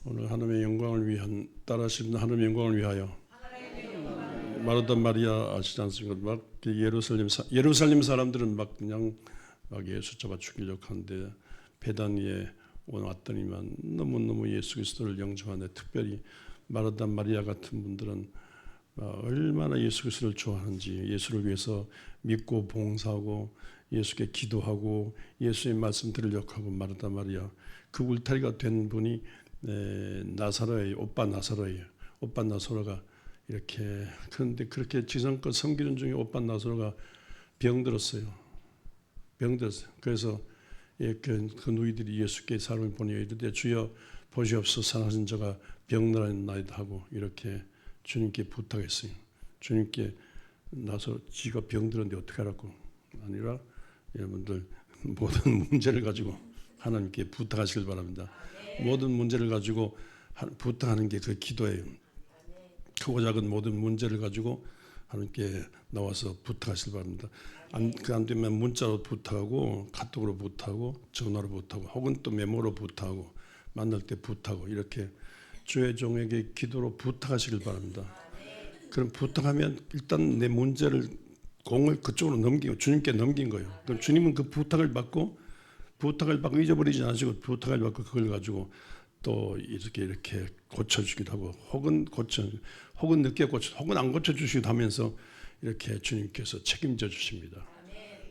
오늘 하나님의 영광을 위한 따라하시는 하나님의 영광을 위하여 마르다 마리아 아시지 않습니까? 막 예루살렘 사람들은 막 그냥 막 예수 잡아 죽이려고 하는데 베다니에 왔더니만 너무너무 예수 그리스도를 영접하는데 특별히 마르다 마리아 같은 분들은 얼마나 예수 그리스도를 좋아하는지 예수를 위해서 믿고 봉사하고 예수께 기도하고 예수의 말씀 들으려고 하고 마르다 마리아 그 울타리가 된 분이 나사로예요. 오빠 나사로예요. 오빠 나사로가 이렇게 그런데 그렇게 지상껏 섬기는 중에 오빠 나사로가 병들었어요. 그래서 그 누이들이 예수께 사람을 보내어 이르되 주여 보시옵소서 살아진 자가 병나라나이다 하고 이렇게 주님께 부탁했어요. 주님께 나서 지가 병들었는데 어떻게 하라고 아니라 여러분들 모든 문제를 가지고 하나님께 부탁하시길 바랍니다. 모든 문제를 가지고 부탁하는 게 그 기도예요. 크고 작은 모든 문제를 가지고 하나님께 나와서 부탁하시길 바랍니다. 안 되면 문자로 부탁하고 카톡으로 부탁하고 전화로 부탁하고 혹은 또 메모로 부탁하고 만날 때 부탁하고 이렇게 주의 종에게 기도로 부탁하시길 바랍니다. 그럼 부탁하면 일단 내 문제를 공을 그쪽으로 넘기고 주님께 넘긴 거예요. 그럼 주님은 그 부탁을 받고 잊어버리지 않으시고 부탁을 받고 그걸 가지고 또 이렇게 고쳐주기도 하고 혹은 늦게 혹은 안 고쳐주시기도 하면서 이렇게 주님께서 책임져 주십니다.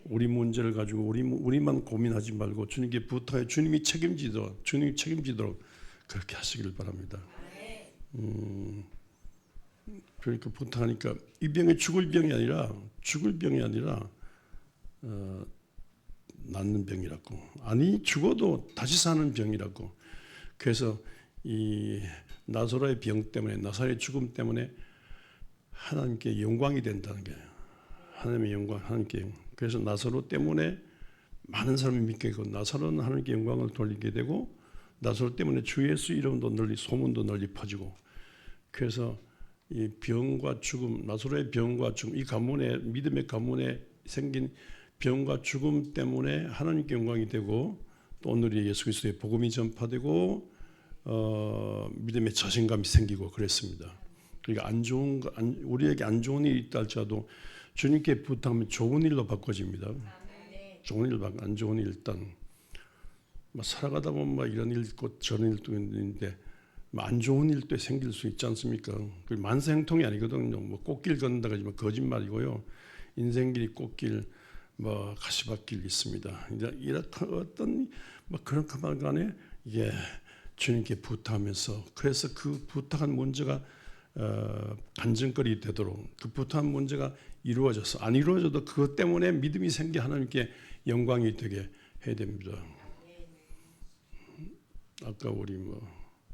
우리 문제를 가지고 우리만 고민하지 말고 주님께 부탁해 주님이 책임지도록 그렇게 하시기를 바랍니다. 그러니까 부탁하니까 이 병이 죽을 병이 아니라 낫는 병이라고. 아니 죽어도 다시 사는 병이라고. 그래서 이 나사로의 병 때문에 나사로의 죽음 때문에 하나님께 영광이 된다는 거예요. 하나님의 영광, 하나님께. 그래서 나사로 때문에 많은 사람이 믿게 되고 나사로는 하나님께 영광을 돌리게 되고 나사로 때문에 주 예수 이름도 소문도 널리 퍼지고 그래서 이 병과 죽음, 나사로의 병과 죽음, 이 가문의 믿음의 가문에 생긴 병과 죽음 때문에 하나님께 영광이 되고 또 오늘의 예수 그리스도의 복음이 전파되고 믿음의 자신감이 생기고 그랬습니다. 그러니까 우리에게 안 좋은 일이 있다 할지라도 주님께 부탁하면 좋은 일로 바꿔집니다. 좋은 일 안 좋은 일 일단 살아가다 보면 이런 일 있고 저런 일도 있는데 안 좋은 일도 생길 수 있지 않습니까? 그 만사형통이 아니거든요. 꽃길 걷는다고 하지만 거짓말이고요. 인생길이 꽃길 가시밭길 있습니다. 이제 이렇다 어떤 그런 간에 이게 주님께 부탁하면서 그래서 그 부탁한 문제가 간증거리 되도록 그 부탁한 문제가 이루어져서 안 이루어져도 그것 때문에 믿음이 생겨 하나님께 영광이 되게 해야 됩니다. 아까 우리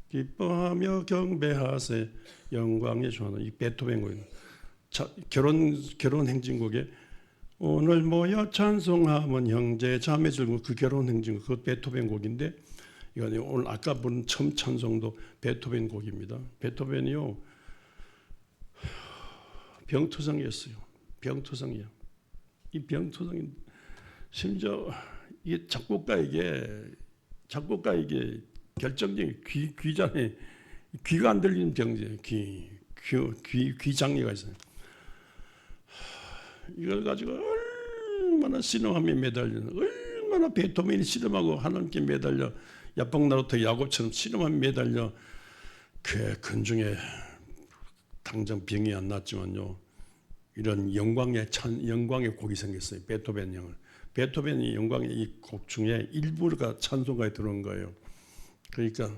기뻐하며 경배하세 영광의 주하나 이 베토벤 곡 결혼 행진곡에 오늘 모여 찬송하면 형제 자매 즐거워 그 결혼 행진곡 그 베토벤 곡인데 이건 오늘 아까 부른 처음 찬송도 베토벤 곡입니다. 베토벤이요 병투성이었어요. 병투성이요. 이 병투성이 심지어 이 작곡가에게 결정적인 귀장애 귀가 안 들리는 병제 귀장애가 있어요. 이걸 가지고 얼마나 신음함에 매달리는 얼마나 베토벤이 신음하고 하나님께 매달려 야복나루터 야곱처럼 신음함에 매달려 그 근중에 당장 병이 안 났지만요 이런 영광의 곡이 생겼어요. 베토벤이 영광의 이 곡 중에 일부가 찬송가에 들어온 거예요. 그러니까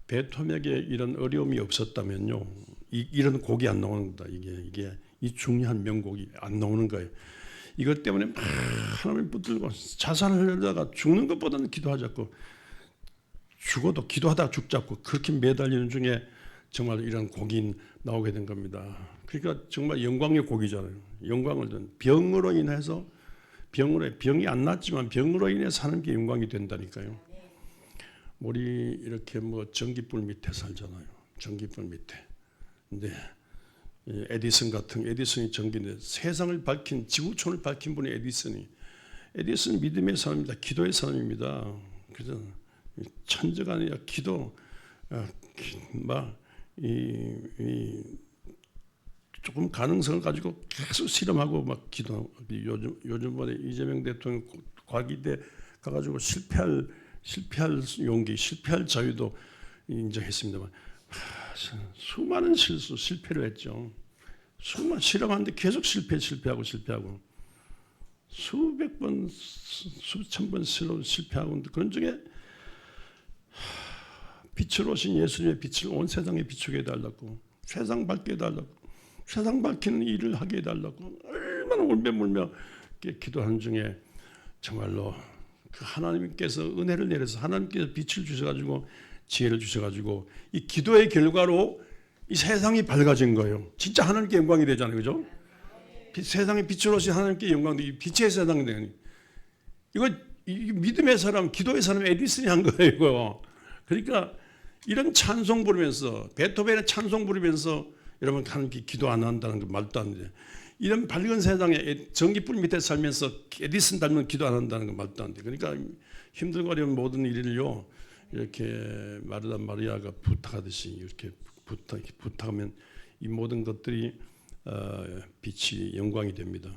베토벤에게 이런 어려움이 없었다면요 이런 곡이 안 나오는 거다. 이게 이 중요한 명곡이 안 나오는 거예요. 이것 때문에 막 하나님을 붙들고 자살을 하려다가 죽는 것보다는 기도하자고 죽어도 기도하다가 죽자고 그렇게 매달리는 중에 정말 이런 곡이 나오게 된 겁니다. 그러니까 정말 영광의 곡이잖아요. 영광을 든 병으로 인해서 병이 안 났지만 병으로 인해서 하나님께 영광이 된다니까요. 우리 이렇게 전기불 밑에 살잖아요. 전기불 밑에. 근데 에디슨이 전기인데 세상을 밝힌 지구촌을 밝힌 분이 에디슨이 믿음의 사람입니다. 기도의 사람입니다. 그래서 천재가 기도 조금 가능성을 가지고 계속 실험하고 막 기도. 요즘번에 이재명 대통령 과기대 가가지고 실패할 용기, 실패할 자유도 인정했습니다만 수많은 실패를 했죠. 수많은 실험하는데 계속 실패하고 수백 번, 수천 번 실패하고 그런 중에 빛으로 오신 예수님의 빛을 온 세상에 비추게 해달라고, 세상 밝게 해달라고, 세상 밝히는 일을 하게 해달라고 얼마나 울며물며 기도하는 중에 정말로 그 하나님께서 은혜를 내려서 하나님께서 빛을 주셔가지고 지혜를 주셔가지고 이 기도의 결과로 이 세상이 밝아진 거예요. 진짜 하나님께 영광이 되잖아요, 그죠? 세상에 빛을 오신 하나님께 영광도 이 빛의 세상이 되니 이거 믿음의 사람, 기도의 사람 에디슨이 한 거예요, 이거. 그러니까 이런 찬송 부르면서 베토벤의 찬송 부르면서 여러분 하나님께 기도 안 한다는 거 말도 안 돼. 이런 밝은 세상에 전기불 밑에 살면서 에디슨 닮은 기도 안 한다는 거 말도 안 돼. 그러니까 힘들고 어려운 모든 일을요 이렇게 마르다 마리아가 부탁하듯이 이렇게 부탁하면 이 모든 것들이 빛이 영광이 됩니다.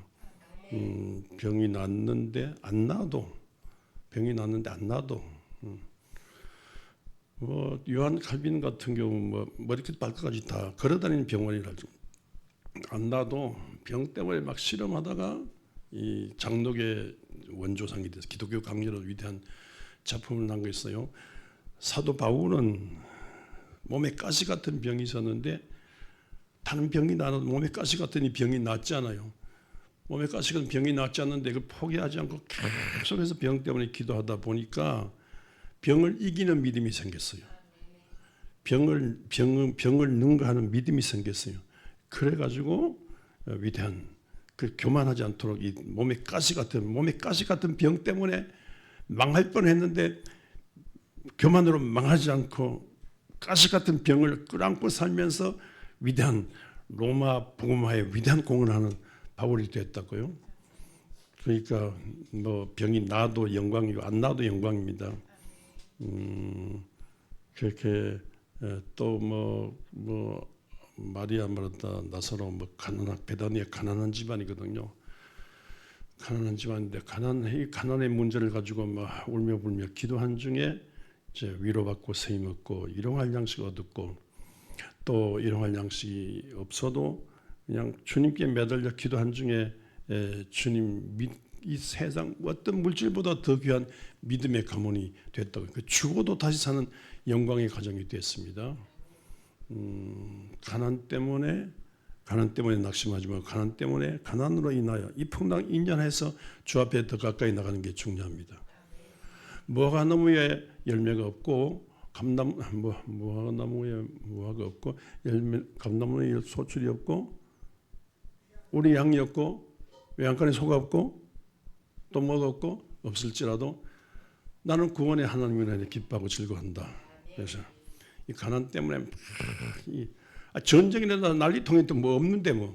병이 낫는데 안 나도 뭐 요한 칼빈 같은 경우 뭐 머리끝 발끝까지 다 걸어다니는 병원이라죠. 안 나도 병 때문에 막 실험하다가 이 장독의 원조상이 돼서 기독교 강렬로 위대한 작품을 난 거 있어요. 사도 바울은 몸에 가시 같은 병이 있었는데 다른 병이 나도 몸에 가시 같은 이 병이 낫지 않아요. 몸에 가시 같은 병이 낫지 않는데 그걸 포기하지 않고 계속해서 병 때문에 기도하다 보니까 병을 이기는 믿음이 생겼어요. 병을 능가하는 믿음이 생겼어요. 그래가지고 위대한 그 교만하지 않도록 이 몸에 가시 같은 병 때문에 망할 뻔했는데 교만으로 망하지 않고 가시 같은 병을 끌안고 살면서 위대한 로마 복음화에 위대한 공헌을 하는 바울이 됐다고요. 그러니까 뭐 병이 나도 영광이고 안 나도 영광입니다. 그렇게 또 뭐 마리아 마르다 나사로 뭐 베다니아 가난한 집안이거든요. 가난한 집안인데 가난의 문제를 가지고 막 울며불며 기도한 중에 이제 위로받고 세임 얻고 일용할 양식 얻었고 또 일용할 양식이 없어도 그냥 주님께 매달려 기도한 중에 주님 이 세상 어떤 물질보다 더 귀한 믿음의 가문이 됐다고. 죽어도 다시 사는 영광의 가정이 됐습니다. 가난 때문에 낙심하지 말고 가난으로 인하여 이 풍랑 인연해서 주 앞에 더 가까이 나가는 게 중요합니다. 무화과나무에 열매가 없고 무화과나무에 무화과가 없고 감나무에 소출이 없고 우리 양이 없고 외양간에 소가 없고 또 뭐가 없고 없을지라도 나는 구원의 하나님을 기뻐하고 즐거워한다. 그래서 이 가난 때문에 전쟁이라도 난리통에도 뭐 없는데 막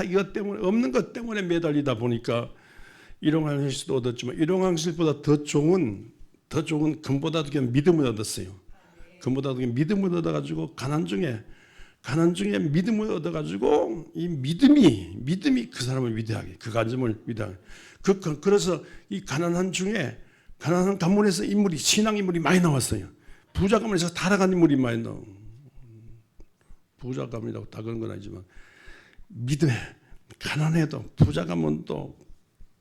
이것 때문에 없는 것 때문에 매달리다 보니까 일용할실도 얻었지만 일용할실보다 더 좋은 금보다 더 귀한 믿음을 얻었어요. 금보다 더 귀한 믿음을 얻어가지고 가난 중에 믿음을 얻어가지고 이 믿음이 그 사람을 위대하게 그 간증을 위대하게 그래서 이 가난한 가문에서 신앙 인물이 많이 나왔어요. 부자 가문에서 타락한 인물이 많이 나와. 부자 가문이라고 다 그런 건 아니지만 믿음에 가난해도 부자 가문도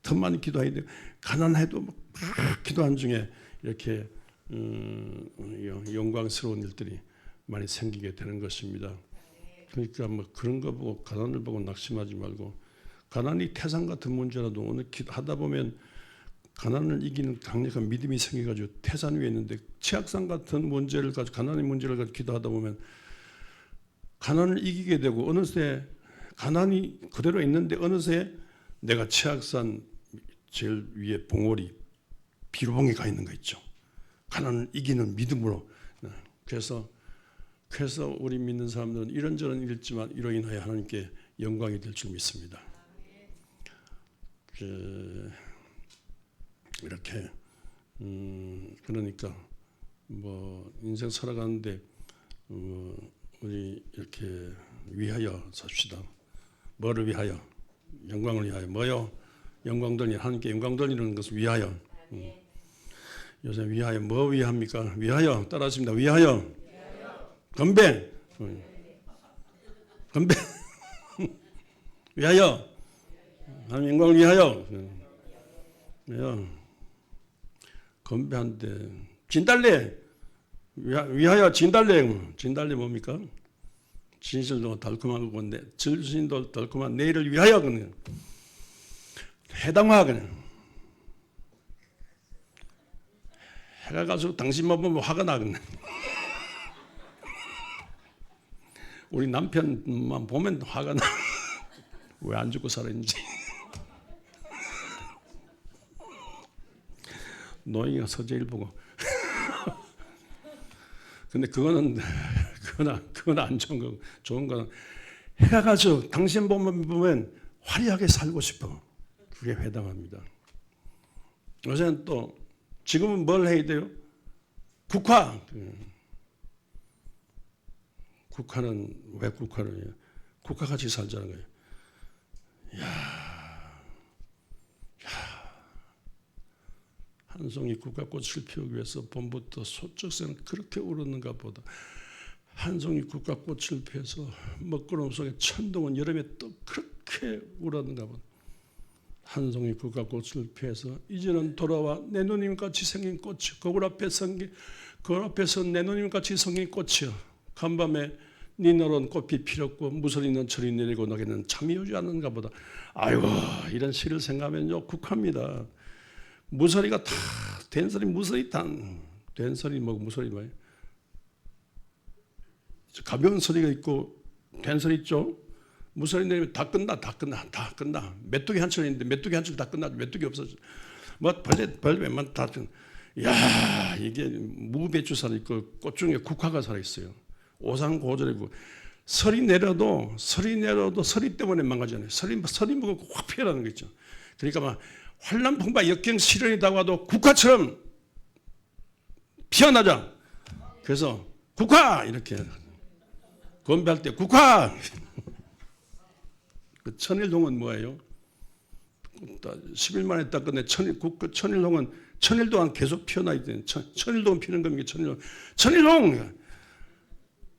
더 많이 기도해야 돼요. 가난해도 막 기도한 중에 이렇게 영광스러운 일들이 많이 생기게 되는 것입니다. 그러니까 뭐 그런 거 보고 가난을 보고 낙심하지 말고 가난이 태산 같은 문제라도 오늘 기도하다 보면 가난을 이기는 강력한 믿음이 생겨가지고 태산 위에 있는데 치악산 같은 문제를 가지고 가난의 문제를 가지고 기도하다 보면 가난을 이기게 되고 어느새 가난이 그대로 있는데 어느새 내가 치악산 제일 위에 봉오리 비로봉에 가 있는 거 있죠. 가난을 이기는 믿음으로. 그래서 우리 믿는 사람들은 이런저런 일이지만 이로 인하여 하나님께 영광이 될 줄 믿습니다. 이렇게 그러니까 뭐 인생 살아가는데 우리 이렇게 위하여 삽시다. 뭐를 위하여? 영광을 위하여. 뭐요? 영광 돌리 하나님께 영광 돌리는 것을 위하여. 요새 위하여 뭐 위합니까? 위하여 따라하십니다. 위하여. 건배. 건배. 위하여. 하나님 영광을 위하여. 건배한데 진달래. 위하여 진달래. 진달래 뭡니까? 진실도 달콤한 건데 진실도 달콤한 내일을 위하여 그는 해당화 그는 해가 가서 당신만 보면 화가 나거든. 우리 남편만 보면 화가 나. 왜 안 죽고 살았는지. 노인이가 서재일 보고. 근데 그거는 안 좋은 거고, 좋은 거는 해가 가서 당신 보면 화려하게 살고 싶어. 그게 회당합니다. 요새는 또 지금은 뭘 해야 돼요? 국화. 국화는 왜 국화를 해요? 국화같이 살자는 거예요. 한 송이 국화꽃을 피우기 위해서 봄부터 소쩍새는 그렇게 울었는가 보다. 한 송이 국화꽃을 피워서 먹구름 속에 천둥은 여름에 또 그렇게 울었는가 보다. 한 송이 국화꽃을 피워서 이제는 돌아와 내 누님같이 생긴 꽃이 거울 앞에서 내 누님같이 생긴 꽃이여. 간밤에 네 너런 꽃이 피었고 무서리는 철이 내리고 너에는 잠이 오지 않는가 보다. 아이고, 이런 시를 생각하면요 국화입니다. 무서리가 다 된소리 무서리 된소리 뭐 무서리 뭐예요? 가벼운 소리가 있고 된소리 있죠. 무서리 내리면 다 끝나. 메뚜기 한 철이 있는데 메뚜기 한 철 다 끝나죠. 메뚜기 없어져. 뭐 벌레만 다. 야, 이게 무배추 살아 있고 꽃 중에 국화가 살아 있어요. 오상고절이고 설이 내려도 설이 때문에 망가지잖아요. 설이 먹고 확 피어나는 거 있죠. 그러니까 막 환란풍파 역경 시련이 다가와도 국화처럼 피어나자. 그래서 국화 이렇게 건배할 때 국화. 그 천일홍은 뭐예요? 10일 만에 딱 끝내. 천일홍은 천일 동안 계속 피어나 있대요. 천일 동안 피는 겁니까? 천일홍.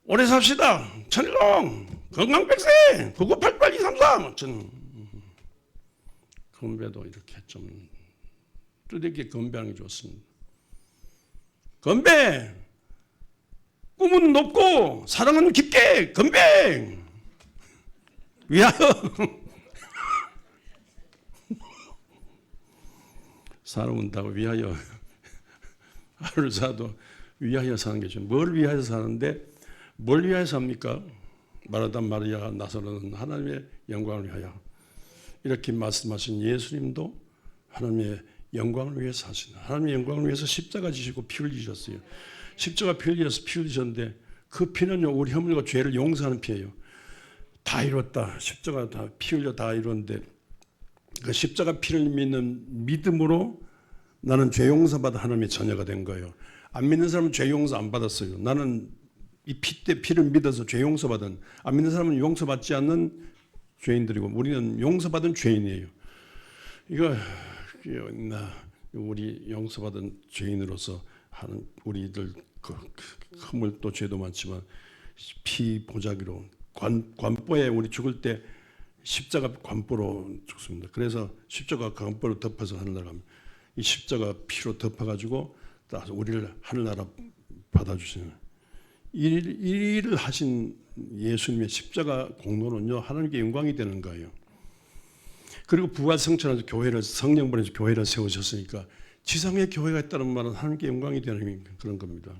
오래 삽시다. 천일홍. 건강백세. 9988-233. 건배도 이렇게 좀 뜻있게 건배하는 게 좋습니다. 건배! 꿈은 높고 사랑은 깊게 건배! 위하여! 사람은 다 위하여 하루를 사도 위하여 사는 게 좋아요. 뭘 위하여 사는데 뭘 위하여 삽니까? 마르다 마리아가 나서는 하나님의 영광을 위하여. 이렇게 말씀하신 예수님도 하나님의 영광을 위해서 하시는, 하나님의 영광을 위해서 십자가 지시고 피 흘리셨어요. 십자가 피 흘리셨는데 그 피는요 우리 허물과 죄를 용서하는 피예요. 다 이뤘다. 십자가 다 피 흘려 다 이뤘는데 그 십자가 피를 믿는 믿음으로 나는 죄 용서받아 하나님의 자녀가 된 거예요. 안 믿는 사람은 죄 용서 안 받았어요. 나는 이 피를 믿어서 죄 용서받은, 안 믿는 사람은 용서받지 않는 죄인들이고 우리는 용서받은 죄인이에요. 이거 우리 용서받은 죄인으로서 하는 우리들 그 허물도 죄도 많지만 피 보자기로 관보에 우리 죽을 때 십자가 관보로 죽습니다. 그래서 십자가 관보로 덮어서 하늘나라 갑니다. 이 십자가 피로 덮어가지고 우리를 하늘나라 받아주시는 이 일을 하신 예수님의 십자가 공로는요 하나님께 영광이 되는 거예요. 그리고 부활성천에서 교회를 성령 보내서 교회를 세우셨으니까 지상에 교회가 있다는 말은 하나님께 영광이 되는 그런 겁니다.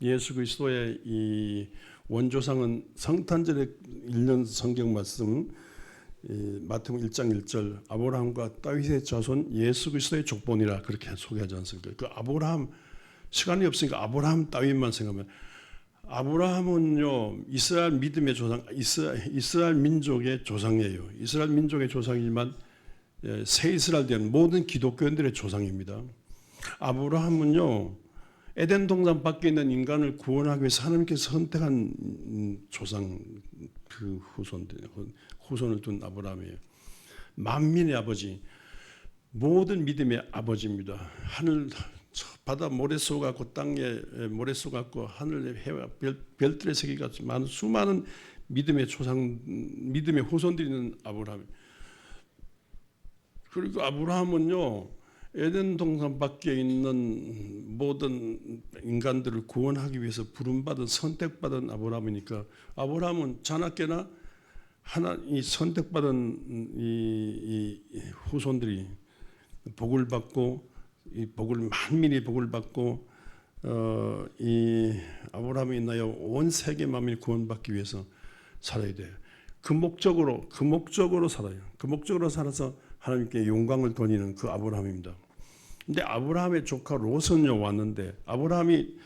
예수 그리스도의 이 원조상은 성탄절에 읽는 성경 말씀 마태복음 1장 1절 아브라함과 다윗의 자손 예수 그리스도의 족본이라 그렇게 소개하지 않습니까? 그 아브라함 시간이 없으니까 아브라함 다윗만 생각하면 아브라함은요 이스라엘 믿음의 조상, 이스라엘 민족의 조상이에요. 이스라엘 민족의 조상이지만 새 이스라엘 된 모든 기독교인들의 조상입니다. 아브라함은요, 에덴 동산 밖에 있는 인간을 구원하기 위해서 하나님께서 선택한 조상, 그 후손을 둔 아브라함이에요. 만민의 아버지, 모든 믿음의 아버지입니다. 하늘 바다 모래 쏘 같고 땅에 모래 쏘 같고 하늘의 해와 별들의 세계 같이 많은 수많은 믿음의 조상, 믿음의 후손들이 있는 아브라함. 그리고 아브라함은요, 에덴 동산 밖에 있는 모든 인간들을 구원하기 위해서 부름받은 선택받은 아브라함이니까, 아브라함은 자나깨나 이 선택받은 이 후손들이 복을 받고, 이 복을 만민이 복을 받고, 이 아브라함이 인하여 온 세계 만민이 구원받기 위해서 살아야 돼요. 그 목적으로 살아요. 그 목적으로 살아서 하나님께 영광을 돌리는 그 아브라함입니다. 근데 아브라함의 조카 롯은요 왔는데, 아브라함이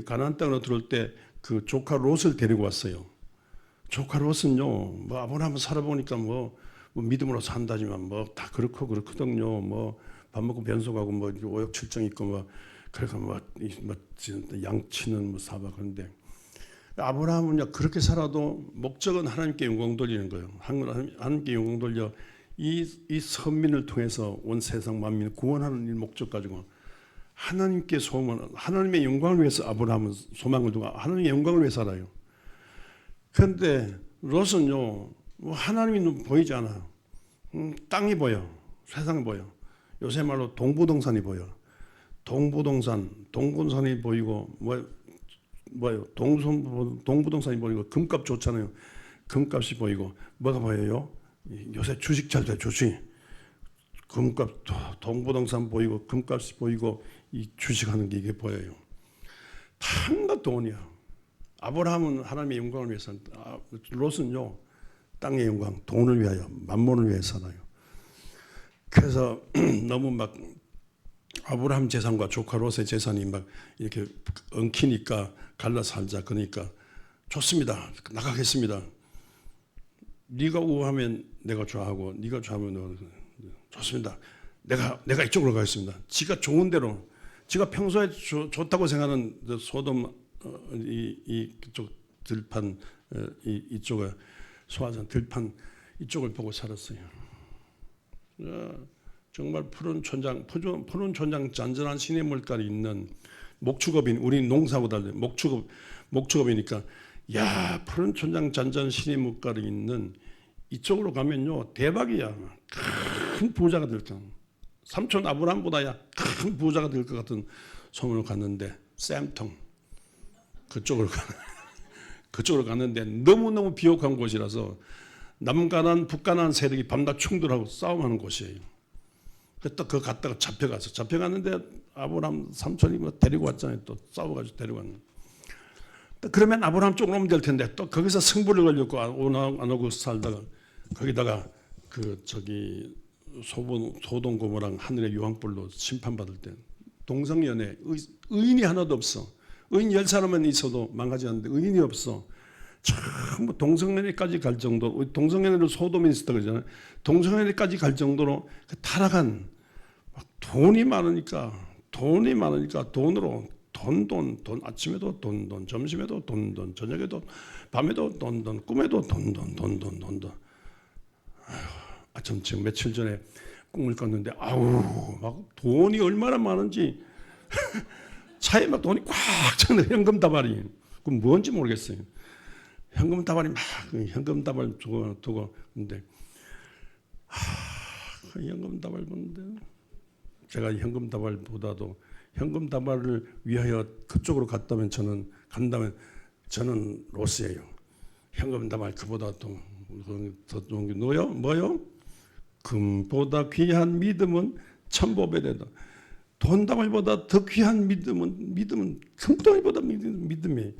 가나안 땅으로 들어올 때 그 조카 롯을 데리고 왔어요. 조카 롯은요, 뭐 아브라함을 살아보니까 뭐 믿음으로 산다지만 뭐 다 그렇거든요. 뭐 밥 먹고 변소 가고 뭐 오역칠정 있고 뭐 그래서 뭐 양치는 뭐 사바. 그런데 아브라함은요 그렇게 살아도 목적은 하나님께 영광 돌리는 거예요. 하나님께 영광 돌려 이 선민을 통해서 온 세상 만민을 구원하는 이 목적 가지고 하나님께 소망을, 하나님의 영광을 위해서 아브라함은 소망을 두고 하나님의 영광을 위해 살아요. 그런데 롯은요, 뭐 하나님이 눈 보이지 않아요. 땅이 보여, 세상이 보여. 요새 말로 동부동산이 보여. 동부동산이 보이고 뭐요? 동부동산이 보이고 금값 좋잖아요. 금값이 보이고 뭐가 보여요? 요새 주식 잘 돼, 주식. 금값, 동부동산 보이고 금값이 보이고 이 주식하는 게 이게 보여요. 다 돈이야. 아브라함은 하나님의 영광을 위해서, 롯은요 땅의 영광, 돈을 위하여, 만몬을 위해 살아요. 그래서 너무 막 아브라함 재산과 조카 롯의 재산이 막 이렇게 엉키니까 갈라 살자. 그러니까 좋습니다. 나가겠습니다. 네가 우하면 내가 좌하고 네가 좌하면 내가 좋습니다. 내가 이쪽으로 가겠습니다. 지가 좋은 대로, 지가 평소에 좋다고 생각하는 소돔 이쪽 들판 이쪽에 소화산 들판 이쪽을 보고 살았어요. 정말 푸른 촌장 잔잔한 시냇물가에 있는 목축업인, 우리 농사하고 달리 목축업이니까, 야, 푸른 촌장 잔잔한 시냇물가에 있는 이쪽으로 가면요 대박이야. 큰 부자가 될 거. 삼촌 아브라함보다야 큰 부자가 될 것 같은 소문을 갔는데, 쌤통 그쪽으로 갔는데 너무너무 비옥한 곳이라서 남가난 북가난 세력이 밤낮 충돌하고 싸움하는 곳이에요. 또 그거 갔다가 잡혀갔는데 아브라함 삼촌이 뭐 데리고 왔잖아요. 또 싸워가지고 데리고 왔는데, 그러면 아브라함 쪽으로 오면 될 텐데 또 거기서 승부를 걸렸고 안 오고 살다가 거기다가 그 저기 소돔 고모랑 하늘의 유황불로 심판받을 때 동성연애 의인이 하나도 없어. 의인 10사람은 있어도 망하지 않는데 의인이 없어. 전부 동성연애까지 갈 정도로, 동성연애를 소돔에 있었다 그러잖아요. 동성연애까지 갈 정도로 그 타락한, 돈이 많으니까 돈으로 돈, 아침에도 돈, 점심에도 돈, 저녁에도, 밤에도 돈, 꿈에도 돈. 아참 지금 며칠 전에 꿈을 꿨는데, 막 돈이 얼마나 많은지 차에 막 돈이 꽉 차는 현금 다발이, 그 뭔지 모르겠어요. 현금 다발이 막 현금 다발 두고 근데 그 현금 다발 보는데, 제가 현금 다발보다도 현금 다발을 위하여 그쪽으로 간다면 저는 롯이에요. 현금 다발 그보다 더 좋은 게 뭐요? 금보다 귀한 믿음은 천보배되다. 돈 다발보다 더 귀한 믿음은 금덩이보다 믿음이.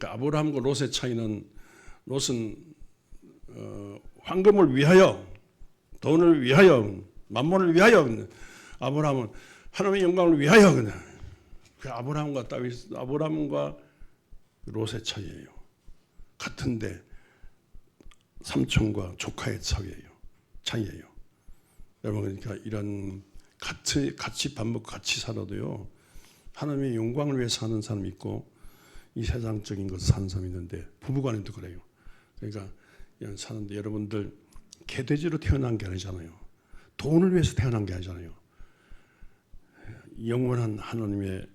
아브라함과 롯의 차이는, 롯은 황금을 위하여, 돈을 위하여, 만몬을 위하여, 아브라함은 하나님의 영광을 위하여. 그 아브라함과 롯의 차이예요. 같은데 삼촌과 조카의 차이예요. 여러분, 그러니까 이런 같이 밥 먹고 같이 살아도요, 하나님의 영광을 위해서 사는 사람이 있고 이 세상적인 것을 사는 사람이 있는데, 부부간에도 그래요. 그러니까 이런 사는데 여러분들 개돼지로 태어난 게 아니잖아요. 돈을 위해서 태어난 게 아니잖아요. 영원한 하나님의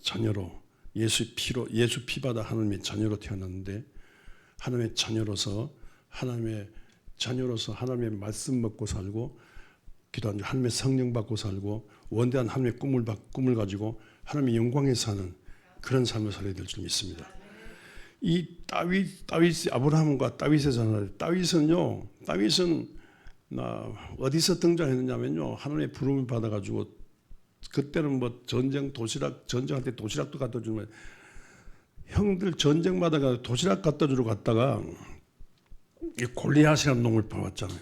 자녀로, 예수 피받아 하나님의 자녀로 태어났는데, 하나님의 자녀로서 하나님의 말씀 먹고 살고, 기도하는 하나님의 성령 받고 살고, 원대한 하나님의 꿈을 가지고 하나님의 영광에 사는 그런 삶을 살아야 될 줄 믿습니다. 이 다윗이 아브라함과 다윗이잖아요. 다윗은 어디서 등장했느냐면요, 하나님의 부름을 받아가지고, 그때는 뭐 전쟁할 때 도시락도 갖다 주면, 형들 전쟁마다 도시락 갖다 주러 갔다가 이 골리앗이라는 놈을 봐왔잖아요.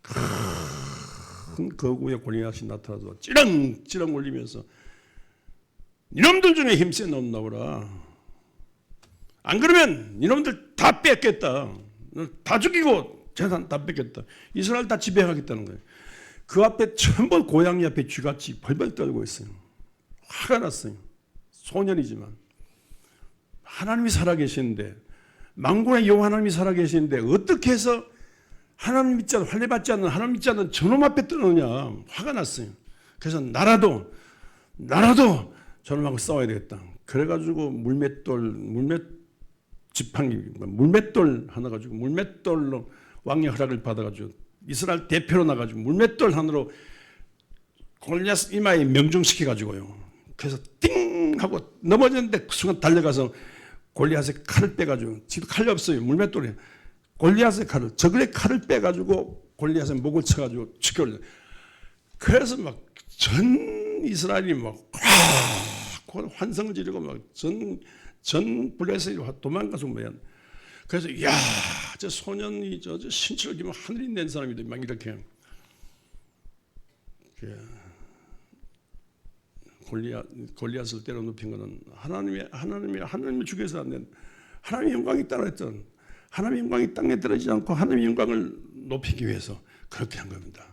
큰 거구의 골리앗이 나타나서 찌렁찌렁 울리면서, 이놈들 중에 힘센 놈 나오라. 안 그러면 이놈들 다 뺏겠다. 다 죽이고 재산 다 뺏겠다. 이스라엘 다 지배하겠다는 거예요. 그 앞에 전부 고양이 앞에 쥐같이 벌벌 떨고 있어요. 화가 났어요. 소년이지만 하나님이 살아계시는데, 만군의 여호와 하나님이 살아계시는데 어떻게 해서 하나님 믿지 않는, 환례받지 않는, 하나님 믿지 않는 저놈 앞에 뜨느냐. 화가 났어요. 그래서 나라도 저놈하고 싸워야 되겠다. 그래가지고 물맷돌 하나 가지고, 물맷돌로 왕의 허락을 받아가지고 이스라엘 대표로 나가지고 물맷돌 하나로 골리앗 이마에 명중시켜가지고요. 그래서 띵 하고 넘어졌는데 그 순간 달려가서 골리앗의 칼을 빼가지고, 지도 칼이 없어요. 물맷돌이. 골리앗의 칼을, 저글의 칼을 빼가지고 골리앗의 목을 쳐가지고 죽여올려. 그래서 막 전 이스라엘이 막 환성을 지르고 막 전 블레셋이 도망가서 뭐야. 그래서 야, 저 소년이 저 신체를 기면 하늘이 낸 사람이다. 막 이렇게. 골리앗을 때려 눕힌 것은 하나님이 죽여서 안 된, 하나님의 영광이 따라했던, 하나님의 영광이 땅에 떨어지지 않고 하나님의 영광을 높이기 위해서 그렇게 한 겁니다.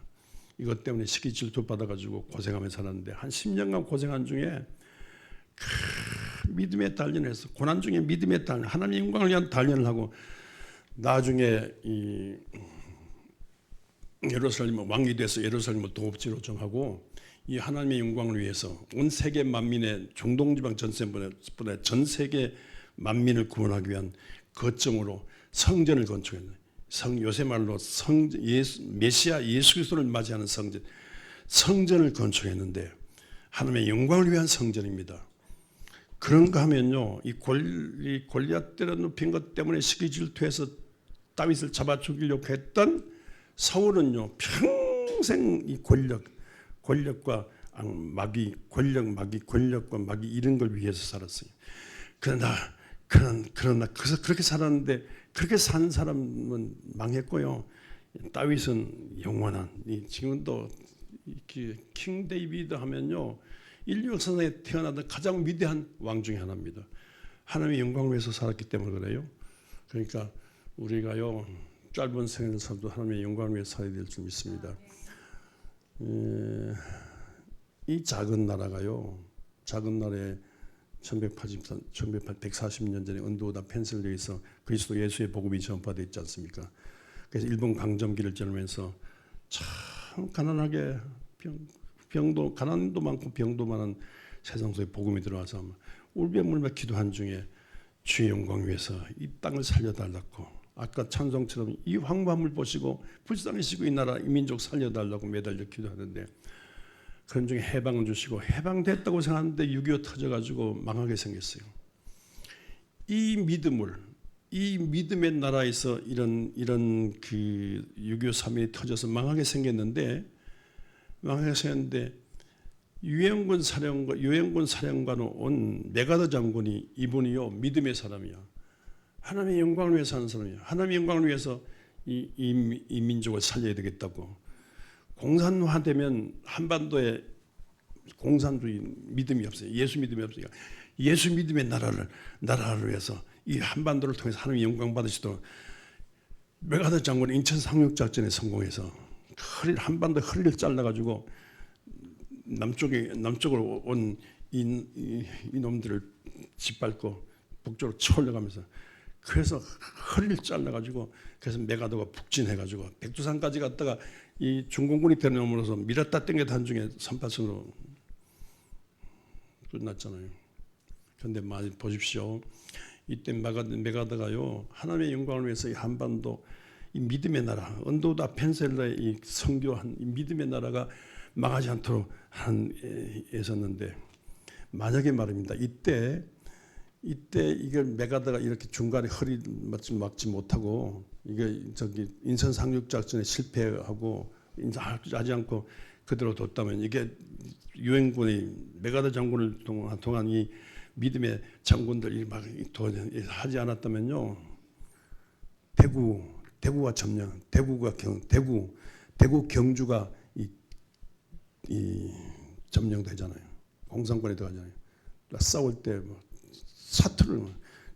이것 때문에 시기 질투 받아가지고 고생하며 살았는데, 한 10년간 고생한 중에 믿음의 단련에서, 고난 중에 믿음의 단련, 하나님의 영광을 위한 단련을 하고, 나중에 이 예루살렘 왕이 돼서 예루살렘을 동업지로 정하고, 이 하나님의 영광을 위해서 온 세계 만민의, 중동지방 전세보다 전 세계 만민을 구원하기 위한 거점으로 성전을 건축했네. 요새 말로 메시아 예수 그리스도를 맞이하는 성전을 건축했는데, 하나님의 영광을 위한 성전입니다. 그런가 하면요, 이 골리앗 때려 눕힌 것 때문에 시기 질투해서 다윗을 잡아 죽이려고 했던 사울은요, 평생 이 권력과 권력과 마귀 이런 걸 위해서 살았어요. 그러나 그래서 그렇게 살았는데, 그렇게 산 사람은 망했고요. 다윗은 영원한, 지금도 킹 데이비드 하면요, 인류 역사상에 태어나던 가장 위대한 왕 중에 하나입니다. 하나님의 영광을 위해서 살았기 때문에 그래요. 그러니까 우리가요, 짧은 생을 살도 하나님의 영광을 위해서 살아야 될 줄 믿습니다. 이 작은 나라가요, 작은 나라에 140년 전에 언더우드 펜실베이니아에서 그리스도 예수의 복음이 전파되어 있지 않습니까? 그래서 일본 강점기를 지나면서 참 가난하게 가난도 많고 병도 많은 세상 속에 복음이 들어와서 울며물며 기도한 중에 주의 영광 위해서 이 땅을 살려달라고, 아까 찬송처럼 이 황무함을 보시고 불쌍히시고 이 나라 이 민족 살려달라고 매달려 기도하는데, 그런 중에 해방을 주시고, 해방됐다고 생각하는데 6.25 터져가지고 망하게 생겼어요. 이 믿음의 나라에서 이런 그 6.25 3.1이 터져서 망하게 생겼는데, 유엔군 사령관으로 온 메가더 장군이, 이분이요 믿음의 사람이야. 하나님의 영광을 위해서 사는 사람이야. 하나님의 영광을 위해서 이 민족을 살려야 되겠다고. 공산화되면 한반도에 공산주의 믿음이 없어요. 예수 믿음이 없으니까 예수 믿음의 나라를 위해서 이 한반도를 통해서 하나님의 영광 받으시도록 메가더 장군은 인천 상륙작전에 성공해서 한반도 허리를 잘라가지고 남쪽으로 온 이놈들을 짓밟고 북쪽으로 쳐올려가면서, 그래서 허리를 잘라가지고, 그래서 메가더가 북진해가지고 백두산까지 갔다가 이 중공군이 데려오면서 밀었다 땡겼다 한 중에 3~8선으로 끝났잖아요. 그런데 많이 보십시오. 이때 메가더가요, 하나님의 영광을 위해서 이 한반도, 이 믿음의 나라, 언도다 펜셀라의 이 선교한 이 믿음의 나라가 망하지 않도록 애썼는데, 만약에 말입니다. 이때 이걸 메가더가 이렇게 중간에 허리 막지 못하고, 이게 인천 상륙 작전에 실패하고 하지 않고 그대로 뒀다면, 이게 유엔군이 메가더 장군을 동안 이 믿음의 장군들이 막 하지 않았다면요, 대구가 점령, 대구 경주가 이 점령되잖아요. 공산권에 들어가잖아요. 싸울 때 뭐 사투를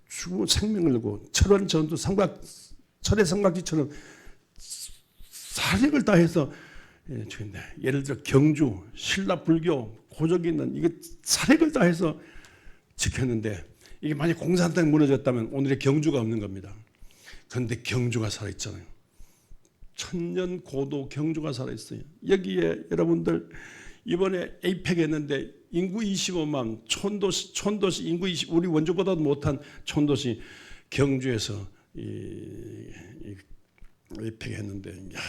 죽고 생명을 걸고 철원 전투 철의 삼각지처럼 사력을 다해서 죽인다. 예를 들어 경주, 신라 불교 고적이 있는 이게 사력을 다해서 지켰는데, 이게 만약 공산당이 무너졌다면 오늘의 경주가 없는 겁니다. 그런데 경주가 살아있잖아요. 천년 고도 경주가 살아있어요. 여기에 여러분들 이번에 에이펙 했는데 인구 25만, 촌도시 인구 20, 우리 원주보다도 못한 촌도시 경주에서 에이펙 했는데, 야,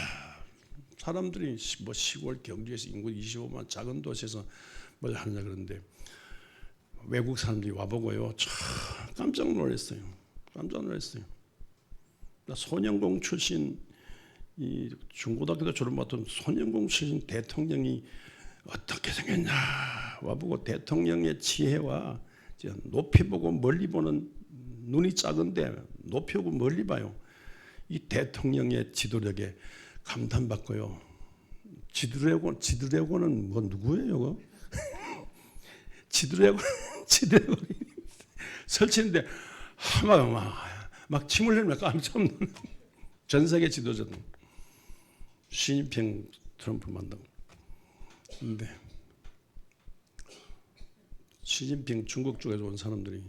사람들이 뭐 시골 경주에서 인구 25만 작은 도시에서 뭘 하느냐 그러는데, 외국 사람들이 와보고요, 참 깜짝 놀랐어요. 깜짝 놀랐어요. 소년공 출신, 이 중고등학교도 졸업 못한 소년공 출신 대통령이 어떻게 생겼냐 와보고, 대통령의 지혜와 높이 보고 멀리 보는, 눈이 작은데 높이 보고 멀리 봐요. 이 대통령의 지도력에 감탄받고요. 지드래곤은 뭐 누구예요? 지드래곤 설치는데 막 침을 흘리며 깜짝 놀란 전 세계 지도자들, 시진핑 트럼프 만든. 근데 시진핑 중국 쪽에서 온 사람들이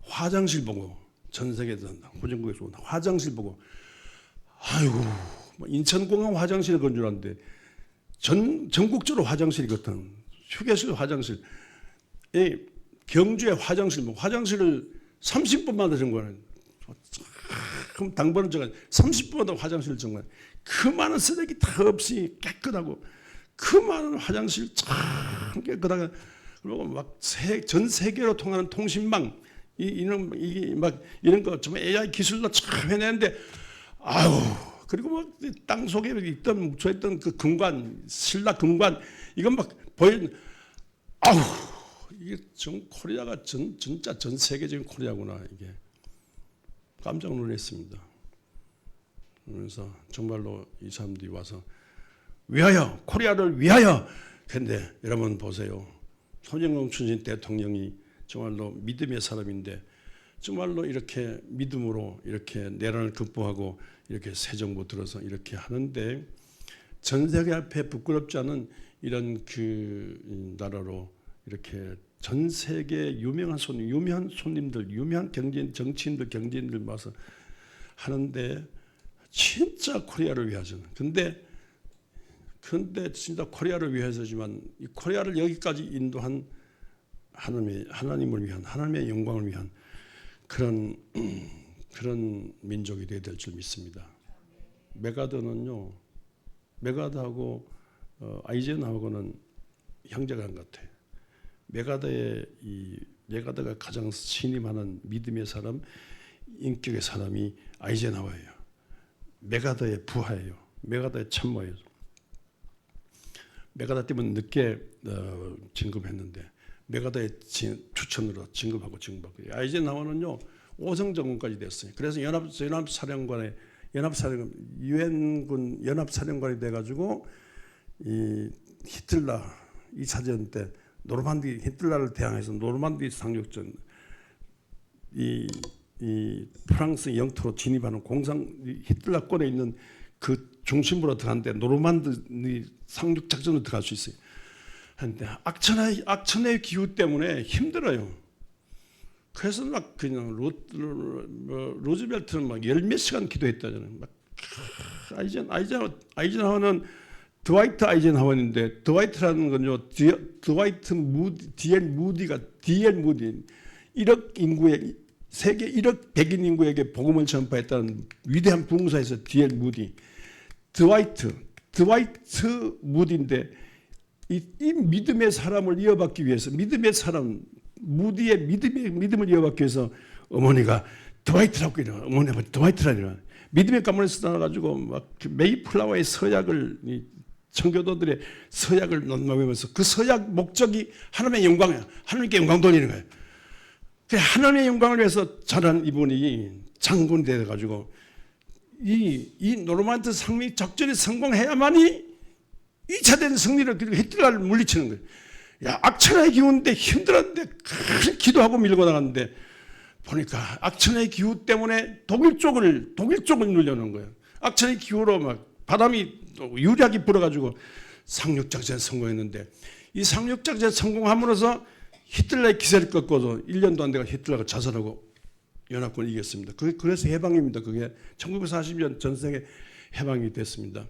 화장실 보고, 전 세계에서 호정국에서 온 화장실 보고, 아이고 인천공항 화장실을 건 줄 알았는데 전국적으로 화장실이거든. 휴게실 화장실, 경주의 화장실, 화장실을 30분마다 정거하는, 그럼 당번은 정말 30분마다 화장실을 정거하는, 그 많은 쓰레기 다 없이 깨끗하고, 그 많은 화장실 참 깨끗하게, 그리고 막 전 세계로 통하는 통신망, 이런 거 정말 AI 기술로 참 해내는데, 아유, 그리고 막 땅 속에 묻혀있던 그 금관, 신라 금관, 이건 막 보이는, 아우, 이게 코리아가 진짜 전 세계적인 코리아구나. 이게 깜짝 놀랐습니다. 그래서 정말로 이 사람들이 와서 위하여, 코리아를 위하여. 근데 여러분 보세요. 손영공 출신 대통령이 정말로 믿음의 사람인데, 정말로 이렇게 믿음으로 이렇게 내란을 극복하고 이렇게 새 정부 들어서 이렇게 하는데, 전 세계 앞에 부끄럽지 않은 이런 그 나라로 이렇게 전 세계 유명한 손님들, 유명한 정치인들, 경제인들 와서 하는데, 진짜 코리아를 위해서는. 근데 진짜 코리아를 위해서지만, 이 코리아를 여기까지 인도한 하나님을 위한, 하나님의 영광을 위한 그런 민족이 되어야 될 줄 믿습니다. 메가더는요, 메가더하고 아이젠하우고는 형제간 같아. 메가더가 가장 신임하는 믿음의 사람, 인격의 사람이 아이젠하워예요. 메가더의 부하예요. 메가더의 참모예요. 메가더 때문에 늦게 진급했는데, 메가더의 추천으로 진급하고. 아이젠하워는요 5성 장군까지 됐어요. 그래서 유엔군 연합사령관이 돼가지고, 이 히틀러 2차전 때 노르만디, 히틀러를 대항해서 노르만디 상륙전, 이 프랑스 영토로 진입하는 히틀러권에 있는 그 중심부로 들어갔는데 노르만디 상륙 작전으로 들어갈 수 있어요. 그런데 악천의 기후 때문에 힘들어요. 그래서 막 그냥 로즈벨트는 막 열 몇 시간 기도했다잖아요. 막 아이젠하워는 드와이트 아이젠하워인데 드와이트라는 건요, D.L. 무디가 D.L. 무디 1억 인구에 세계 1억 백인 인구에게 복음을 전파했다는 위대한 부흥사에서 D.L. 무디, 드와이트 무디인데 이 믿음의 사람을 이어받기 위해서 믿음의 사람 무디의 믿음을 이어받기 위해서 어머니가 드와이트라고 이래요. 어머니가 드와이트라니라. 믿음의 가문에서 나와가지고 막 메이플라워의 서약을 청교도들의 서약을 논문하면서 그 서약 목적이 하나님의 영광이야. 하나님께 영광 돌리는 거예요. 하나님의 영광을 위해서 자란 이분이 장군이 되어가지고 이 노르만디 상륙 작전에 성공해야만이 2차된 승리를 히틀러를 물리치는 거예요. 야, 악천의 기후인데 힘들었는데 기도하고 밀고 나갔는데 보니까 악천의 기후 때문에 독일 쪽을 누려놓은 거예요. 악천의 기후로 막 바람이 유리하게 불어가지고 상륙작전에 성공했는데 이 상륙작전에 성공함으로써 히틀러의 기세를 꺾어서 1년도 안 돼가 히틀러가 자살하고 연합군을 이겼습니다. 그래서 해방입니다. 그게 1940년 전생에 해방이 됐습니다.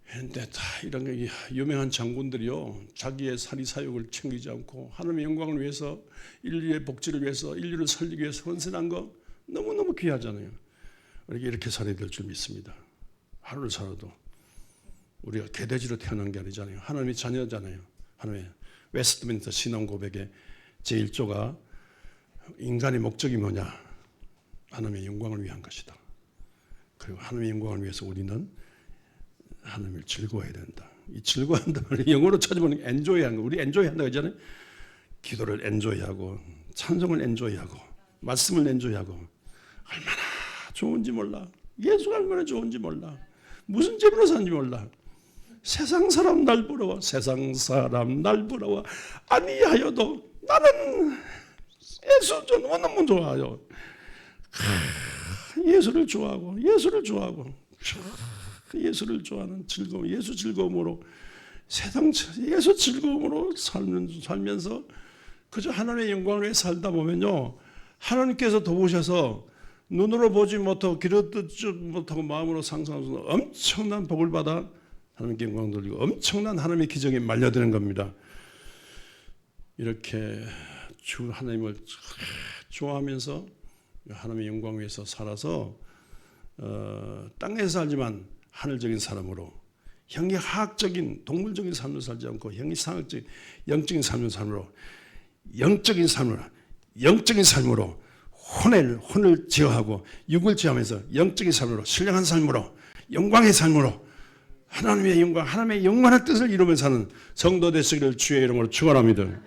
그런데 다 이런 유명한 장군들이요, 자기의 사리 사욕을 챙기지 않고 하나님의 영광을 위해서, 인류의 복지를 위해서, 인류를 살리기 위해서 헌신한 거 너무너무 귀하잖아요. 우리가 이렇게 살아야 될 줄 믿습니다. 하루를 살아도 우리가 개돼지로 태어난 게 아니잖아요. 하나님의 자녀잖아요. 하나님의 웨스트민스터 신앙 고백의 제1조가 인간의 목적이 뭐냐? 하나님의 영광을 위한 것이다. 그리고 하나님의 영광을 위해서 우리는 하나님을 즐거워해야 된다. 이 즐거워한다는 말을 영어로 찾아보면 엔조이하는 거. 우리 엔조이한다고 하잖아요. 기도를 엔조이하고 찬송을 엔조이하고 말씀을 엔조이하고 얼마나 좋은지 몰라. 예수가 얼마나 좋은지 몰라. 무슨 죄로 사는지 몰라. 세상 사람 날 부러워. 세상 사람 날 부러워. 아니하여도 나는 예수 너무너무 좋아요. 예수를 좋아하고 예수를 좋아하는 즐거움, 예수 즐거움으로 세상 예수 즐거움으로 살면서 그저 하나님의 영광을 위해 살다 보면요, 하나님께서 도우셔서 눈으로 보지 못하고 귀로 듣지 못하고 마음으로 상상하면서 엄청난 복을 받아 하나님께 영광 돌리고 엄청난 하나님의 기적에 말려드는 겁니다. 이렇게 주 하나님을 좋아하면서 하나님의 영광 위해서 살아서 땅에서 살지만 하늘적인 사람으로, 형이하학적인 동물적인 삶을 살지 않고 형이상학적인 영적인 삶을 삶으로, 영적인 삶으로 혼을 제어하고 육을 제어하면서 영적인 삶으로, 신령한 삶으로, 영광의 삶으로 하나님의 영광, 하나님의 영원한 뜻을 이루면서 사는 성도 되시기를 주의 이름으로 축원합니다.